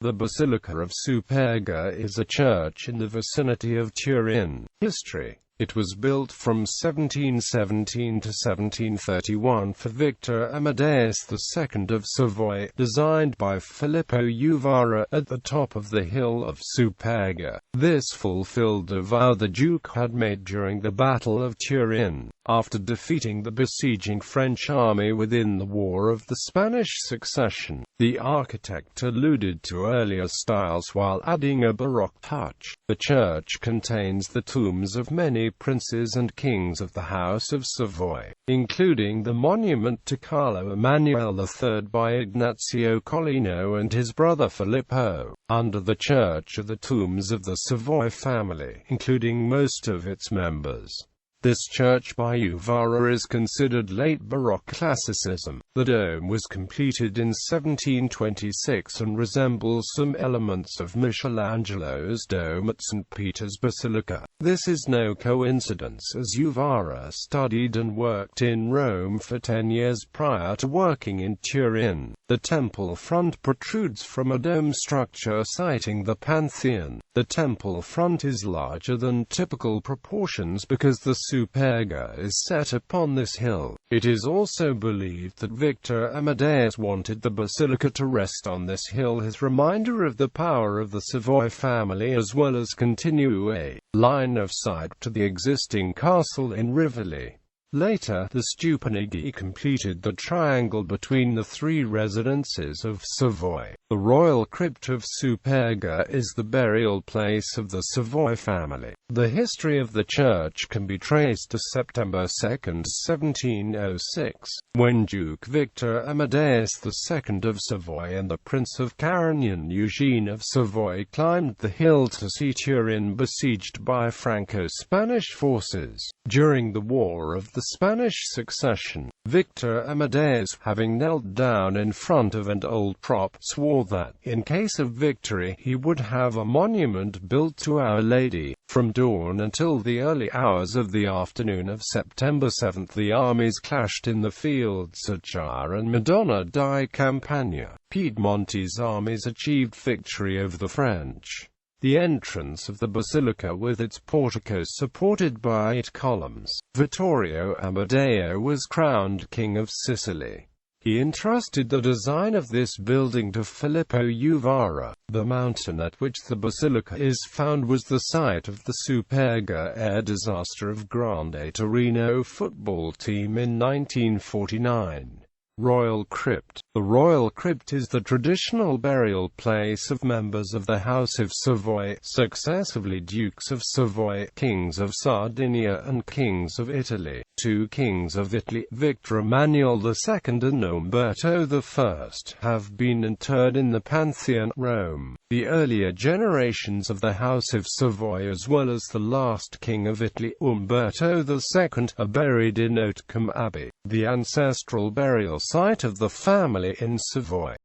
The Basilica of Superga is a church in the vicinity of Turin. History: it was built from 1717 to 1731 for Victor Amadeus II of Savoy, designed by Filippo Uvara, at the top of the hill of Superga. This fulfilled a vow the Duke had made during the Battle of Turin, after defeating the besieging French army within the War of the Spanish Succession. The architect alluded to earlier styles while adding a Baroque touch. The church contains the tombs of many princes and kings of the House of Savoy, including the monument to Carlo Emanuele III by Ignazio Collino and his brother Filippo. Under the church are the tombs of the Savoy family, including most of its members. This church by Uvara is considered late Baroque classicism. The dome was completed in 1726 and resembles some elements of Michelangelo's dome at St. Peter's Basilica. This is no coincidence, as Uvara studied and worked in Rome for 10 years prior to working in Turin. The temple front protrudes from a dome structure citing the Pantheon. The temple front is larger than typical proportions because the Superga is set upon this hill. It is also believed that Victor Amadeus wanted the basilica to rest on this hill as a reminder of the power of the Savoy family, as well as continue a line of sight to the existing castle in Rivoli. Later, the Stupinigi completed the triangle between the three residences of Savoy. The royal crypt of Superga is the burial place of the Savoy family. The history of the church can be traced to September 2, 1706, when Duke Victor Amadeus II of Savoy and the Prince of Carignan Eugene of Savoy climbed the hill to see Turin besieged by Franco-Spanish forces. During the War of the Spanish Succession, Victor Amadeus, having knelt down in front of an old prop, swore that, in case of victory, he would have a monument built to Our Lady. From dawn until the early hours of the afternoon of September 7, the armies clashed in the fields at Jar and Madonna di Campagna. Piedmontese armies achieved victory over the French. The entrance of the basilica with its porticos supported by 8 columns. Vittorio Amadeo was crowned King of Sicily. He entrusted the design of this building to Filippo Uvara. The mountain at which the basilica is found was the site of the Superga air disaster of Grande Torino football team in 1949. Royal Crypt. The Royal Crypt is the traditional burial place of members of the House of Savoy, successively Dukes of Savoy, Kings of Sardinia and Kings of Italy. 2 Kings of Italy, Victor Emmanuel II and Umberto I, have been interred in the Pantheon, Rome. The earlier generations of the House of Savoy, as well as the last King of Italy, Umberto II, are buried in Hautecombe Abbey, the ancestral burial site of the family in Savoy.